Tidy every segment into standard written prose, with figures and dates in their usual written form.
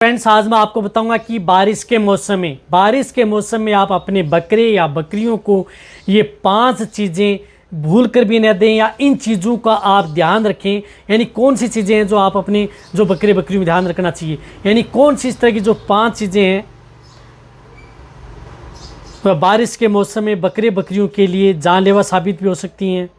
Friends, आज मैं आपको बताऊंगा कि बारिश के मौसम में आप अपने बकरे या बकरियों को ये 5 चीज़ें भूल कर भी न दें या इन चीज़ों का आप ध्यान रखें। यानी कौन सी चीज़ें हैं जो आप अपने जो बकरे बकरियों में ध्यान रखना चाहिए, यानी कौन सी इस तरह की जो 5 चीज़ें हैं तो बारिश के मौसम में बकरे बकरियों के लिए जानलेवा साबित भी हो सकती हैं,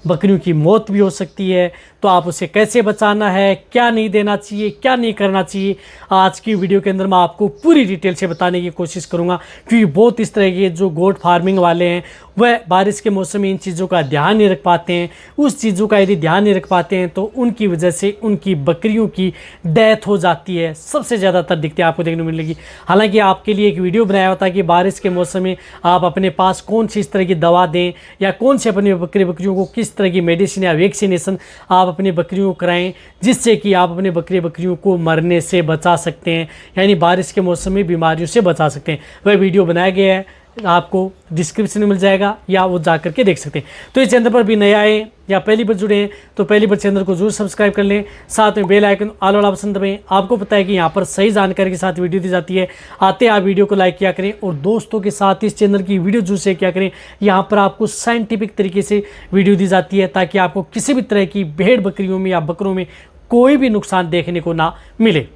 बकरियों की मौत भी हो सकती है। तो आप उसे कैसे बचाना है, क्या नहीं देना चाहिए, क्या नहीं करना चाहिए, आज की वीडियो के अंदर मैं आपको पूरी डिटेल से बताने की कोशिश करूंगा। क्योंकि बहुत इस तरह के जो गोट फार्मिंग वाले हैं वह बारिश के मौसम में इन चीज़ों का ध्यान नहीं रख पाते हैं। उस चीज़ों का यदि ध्यान नहीं रख पाते हैं तो उनकी वजह से उनकी बकरियों की डेथ हो जाती है। सबसे ज़्यादातर दिक्कतें आपको देखने को मिलेगी। हालांकि आपके लिए एक वीडियो बनाया होता है कि बारिश के मौसम में आप अपने पास कौन सी इस तरह की दवा दें या कौन से अपने बकरे बकरियों को किस तरह की मेडिसिन या वैक्सीनेशन आप अपने बकरियों को कराएं, जिससे कि आप अपने बकरे बकरियों को मरने से बचा सकते हैं, यानी बारिश के मौसम में बीमारियों से बचा सकते हैं। वह वीडियो बनाया गया है, आपको डिस्क्रिप्शन में मिल जाएगा या वो जा करके देख सकते हैं। तो इस चैनल पर भी नए आए या पहली बार जुड़े हैं तो पहली बार चैनल को जरूर सब्सक्राइब कर लें, साथ में बेल आइकन ऑल वाला ऑप्शन दबाएं। आपको पता है कि यहाँ पर सही जानकारी के साथ वीडियो दी जाती है। आते आप वीडियो को लाइक किया करें और दोस्तों के साथ इस चैनल की वीडियो जरूर शेयर किया करें। यहाँ पर आपको साइंटिफिक तरीके से वीडियो दी जाती है ताकि आपको किसी भी तरह की भेड़ बकरियों में या बकरों में कोई भी नुकसान देखने को ना मिले।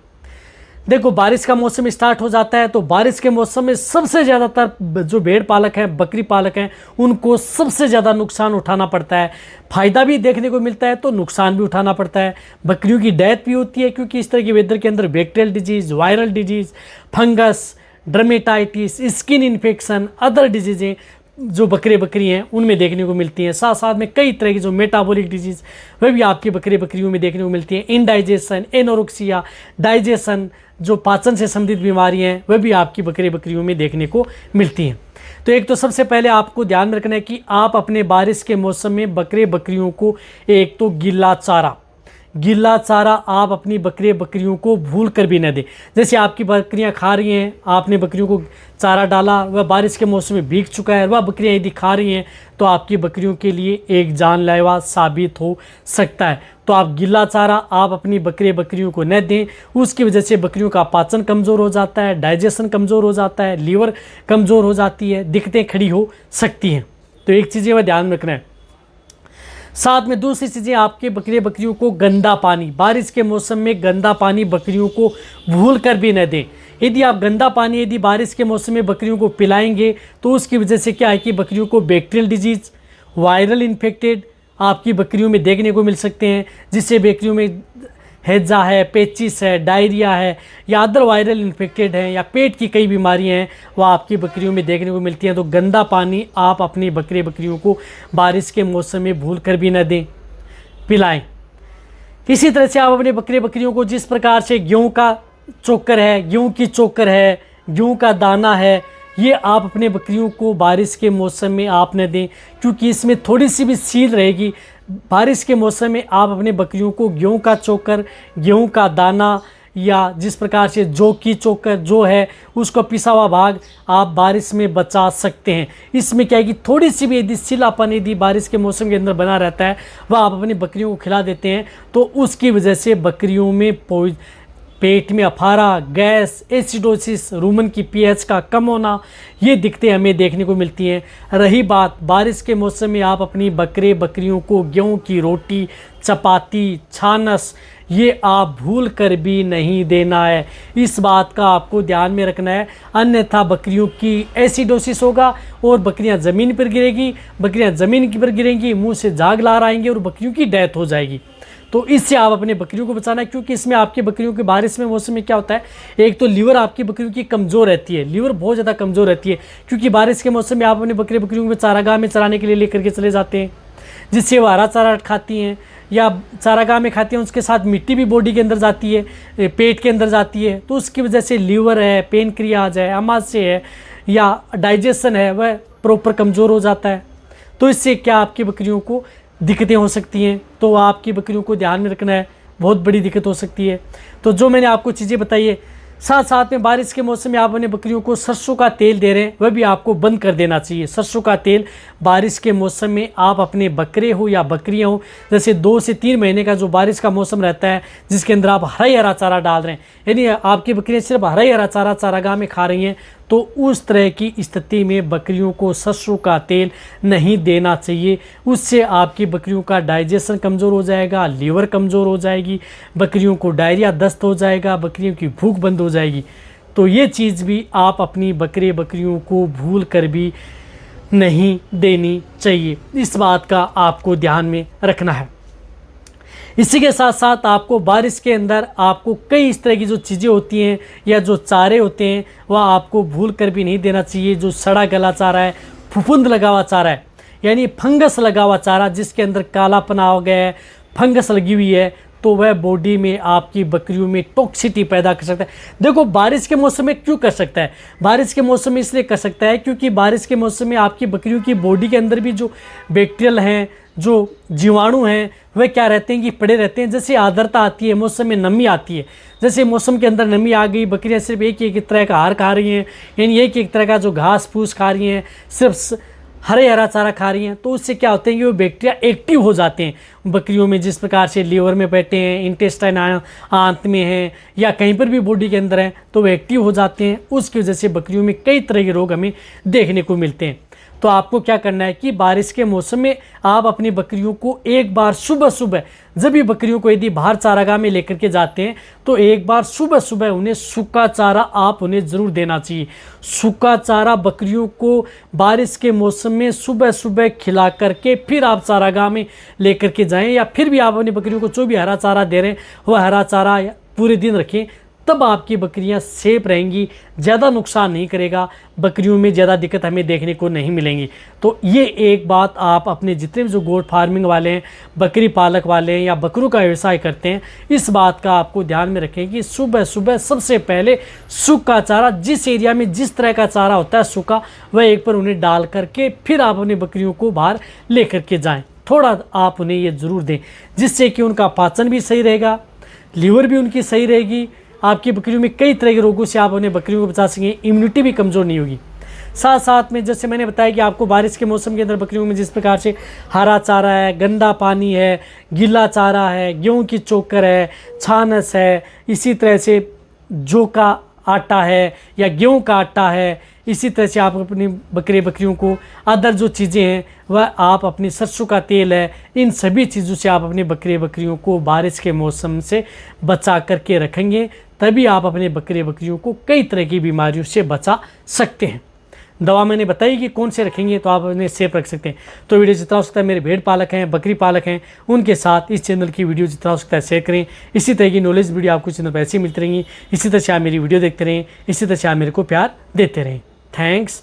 देखो, बारिश का मौसम स्टार्ट हो जाता है तो बारिश के मौसम में सबसे ज़्यादातर जो भेड़ पालक हैं, बकरी पालक हैं, उनको सबसे ज़्यादा नुकसान उठाना पड़ता है। फ़ायदा भी देखने को मिलता है तो नुकसान भी उठाना पड़ता है। बकरियों की डेथ भी होती है क्योंकि इस तरह के वेदर के अंदर bacterial disease, viral disease, fungus, dermatitis, skin infection, other डिजीज़ें जो बकरे बकरी हैं उनमें देखने को मिलती हैं। साथ साथ में कई तरह की जो मेटाबॉलिक डिजीज़ वह भी आपके बकरे बकरियों में देखने को मिलती हैं। इनडाइजेशन, एनोरेक्सिया, डाइजेशन, जो पाचन से संबंधित बीमारियां हैं वह भी आपकी बकरे बकरियों में देखने को मिलती हैं। तो एक तो सबसे पहले आपको ध्यान रखना है कि आप अपने बारिश के मौसम में बकरे बकरियों को एक तो गिल्ला चारा आप अपनी बकरे बकरियों को भूल कर भी न दें। जैसे आपकी बकरियां खा रही हैं, आपने बकरियों को चारा डाला, वह बारिश के मौसम में भीग चुका है, वह बकरियां यदि खा रही हैं तो आपकी बकरियों के लिए एक जानलेवा साबित हो सकता है। तो आप गिल्ला चारा आप अपनी बकरे बकरियों को न दें। उसकी वजह से बकरियों का पाचन कमज़ोर हो जाता है, डाइजेशन कमज़ोर हो जाता है, लीवर कमज़ोर हो जाती है, दिक्कतें खड़ी हो सकती हैं। तो एक चीज़ें वह ध्यान रखना है। साथ में दूसरी चीज़ें, आपके बकरे बकरियों को गंदा पानी, बारिश के मौसम में गंदा पानी बकरियों को भूल कर भी न दें। यदि आप गंदा पानी यदि बारिश के मौसम में बकरियों को पिलाएंगे तो उसकी वजह से क्या है कि बकरियों को बैक्टीरियल डिजीज़, वायरल इन्फेक्टेड आपकी बकरियों में देखने को मिल सकते हैं, जिससे बकरियों में हैजा है, पेचिस है, डायरिया है या अदर वायरल इन्फेक्टेड हैं या पेट की कई बीमारियां हैं वह आपकी बकरियों में देखने को मिलती हैं। तो गंदा पानी आप अपनी बकरे बकरियों को बारिश के मौसम में भूल कर भी न दें, पिलाएं। इसी तरह से आप अपने बकरे बकरियों को जिस प्रकार से गेहूं का चोकर है, गेहूं की चोकर है, गेहूं का दाना है, ये आप अपने बकरियों को बारिश के मौसम में आप न दें, क्योंकि इसमें थोड़ी सी भी सील रहेगी। बारिश के मौसम में आप अपने बकरियों को गेहूं का चोकर, गेहूं का दाना या जिस प्रकार से जौ की चोकर जो है उसको पिसा हुआ भाग आप बारिश में बचा सकते हैं। इसमें क्या है कि थोड़ी सी भी यदि सिलापन यदि बारिश के मौसम के अंदर बना रहता है वह आप अपनी बकरियों को खिला देते हैं तो उसकी वजह से बकरियों में पेट में अफारा, गैस, एसिडोसिस, रूमन की पीएच का कम होना, ये दिक्कतें हमें देखने को मिलती हैं। रही बात बारिश के मौसम में आप अपनी बकरे बकरियों को गेहूं की रोटी, चपाती, छानस ये आप भूल कर भी नहीं देना है। इस बात का आपको ध्यान में रखना है, अन्यथा बकरियों की एसिडोसिस होगा और बकरियां ज़मीन पर गिरेगी, बकरियां ज़मीन पर गिरेंगी, मुंह से झाग ला आएंगे और बकरियों की डेथ हो जाएगी। तो इससे आप अपने बकरियों को बचाना है, क्योंकि इसमें आपकी बकरियों के बारिश में मौसम में क्या होता है, एक तो लीवर आपकी बकरियों की कमज़ोर रहती है, लीवर बहुत ज़्यादा कमज़ोर रहती है, क्योंकि बारिश के मौसम में आप अपने बकरे बकरियों को चारागाह में चराने के लिए लेकर के चले जाते हैं, जिससे वो हरा चारा खाती हैं या चारागाह में खाती हैं, उसके साथ मिट्टी भी बॉडी के अंदर जाती है, पेट के अंदर जाती है, तो उसकी वजह से लीवर है, पेनक्रियाज है, अमाशय है या डाइजेशन है वह प्रॉपर कमज़ोर हो जाता है। तो इससे क्या आपकी बकरियों को दिक्कतें हो सकती हैं। तो आपकी बकरियों को ध्यान में रखना है, बहुत बड़ी दिक्कत हो सकती है। तो जो मैंने आपको चीज़ें बताई है साथ साथ में बारिश के मौसम में आप अपने बकरियों को सरसों का तेल दे रहे हैं, वह भी आपको बंद कर देना चाहिए। सरसों का तेल बारिश के मौसम में आप अपने बकरे हो या बकरियां हो, जैसे 2 से 3 महीने का जो बारिश का मौसम रहता है, जिसके अंदर आप हरा ही हरा चारा डाल रहे हैं, यानी आपकी बकरियां सिर्फ हरा ही हरा चारा चारागाह में खा रही हैं, तो उस तरह की स्थिति में बकरियों को सरसों का तेल नहीं देना चाहिए। उससे आपकी बकरियों का डाइजेशन कमज़ोर हो जाएगा, लीवर कमज़ोर हो जाएगी, बकरियों को डायरिया दस्त हो जाएगा, बकरियों की भूख बंद हो जाएगी। तो ये चीज़ भी आप अपनी बकरियों को भूल कर भी नहीं देनी चाहिए। इस बात का आपको ध्यान में रखना है। इसी के साथ साथ आपको बारिश के अंदर आपको कई इस तरह की जो चीज़ें होती हैं या जो चारे होते हैं, वह आपको भूल कर भी नहीं देना चाहिए। जो सड़ा गला चारा है, फफूंद लगा हुआ चारा है, यानी फंगस लगा हुआ चारा जिसके अंदर कालापन आ गया है, फंगस लगी हुई है, तो वह बॉडी में आपकी बकरियों में टॉक्सिटी पैदा कर सकता है। देखो बारिश के मौसम में क्यों कर सकता है, बारिश के मौसम में इसलिए कर सकता है क्योंकि बारिश के मौसम में आपकी बकरियों की बॉडी के अंदर भी जो बैक्टीरियल हैं, जो जीवाणु हैं, वह क्या रहते हैं कि पड़े रहते हैं। जैसे आर्द्रता आती है, मौसम में नमी आती है, जैसे मौसम के अंदर नमी आ गई, बकरियां सिर्फ एक तरह का आहार खा रही हैं, यानी एक तरह का जो घास फूस खा रही हैं, सिर्फ हरे हरा चारा खा रही हैं, तो उससे क्या होते हैं कि वो बैक्टीरिया एक्टिव हो जाते हैं बकरियों में। जिस प्रकार से लीवर में बैठे हैं, इंटेस्टाइन आंत में हैं, या कहीं पर भी बॉडी के अंदर हैं, तो वो एक्टिव हो जाते हैं। उसकी वजह से बकरियों में कई तरह के रोग हमें देखने को मिलते हैं। तो आपको क्या करना है कि बारिश के मौसम में आप अपनी बकरियों को एक बार सुबह सुबह, जब भी बकरियों को यदि बाहर चारागाह में लेकर के जाते हैं, तो एक बार सुबह सुबह उन्हें सूखा चारा आप उन्हें ज़रूर देना चाहिए। सूखा चारा बकरियों को बारिश के मौसम में सुबह सुबह खिला करके फिर आप चारागाह में लेकर के जाएं, या फिर भी आप अपनी बकरियों को जो भी हरा चारा दे रहे हैं वह हरा चारा पूरे दिन रखें, तब आपकी बकरियां सेफ रहेंगी, ज़्यादा नुकसान नहीं करेगा, बकरियों में ज़्यादा दिक्कत हमें देखने को नहीं मिलेंगी। तो ये एक बात आप अपने जितने भी जो गोट फार्मिंग वाले हैं, बकरी पालक वाले हैं, या बकरों का व्यवसाय करते हैं, इस बात का आपको ध्यान में रखें कि सुबह सुबह सबसे पहले सूखा चारा, जिस एरिया में जिस तरह का चारा होता है सूखा, वह एक पर उन्हें डाल करके फिर आप अपनी बकरियों को बाहर ले करके जाएँ। थोड़ा आप उन्हें ये ज़रूर दें, जिससे कि उनका पाचन भी सही रहेगा, लीवर भी उनकी सही रहेगी, आपकी बकरियों में कई तरह के रोगों से आप अपने बकरियों को बचा सकेंगे, इम्यूनिटी भी कमज़ोर नहीं होगी। साथ साथ में जैसे मैंने बताया कि आपको बारिश के मौसम के अंदर बकरियों में जिस प्रकार से हरा चारा है, गंदा पानी है, गीला चारा है, गेहूं की चोकर है, छानस है, इसी तरह से जौ का आटा है या गेहूं का आटा है, इसी तरह से आप अपनी बकरियों को अदर जो चीज़ें हैं वह आप अपनी सरसों का तेल है, इन सभी चीज़ों से आप अपने बकरियों को बारिश के मौसम से बचा करके रखेंगे, तभी आप अपने बकरियों को कई तरह की बीमारियों से बचा सकते हैं। दवा मैंने बताई कि कौन से रखेंगे तो आप उन्हें सेफ रख सकते हैं। तो वीडियो जितना हो सकता है मेरे भेड़ पालक हैं, बकरी पालक हैं, उनके साथ इस चैनल की वीडियो जितना हो सकता है शेयर करें। इसी तरह की नॉलेज वीडियो आपको चैनल पर ऐसी मिलती रहेंगी। इसी तरह से आप मेरी वीडियो देखते रहें, इसी तरह से आप मेरे को प्यार देते रहें। थैंक्स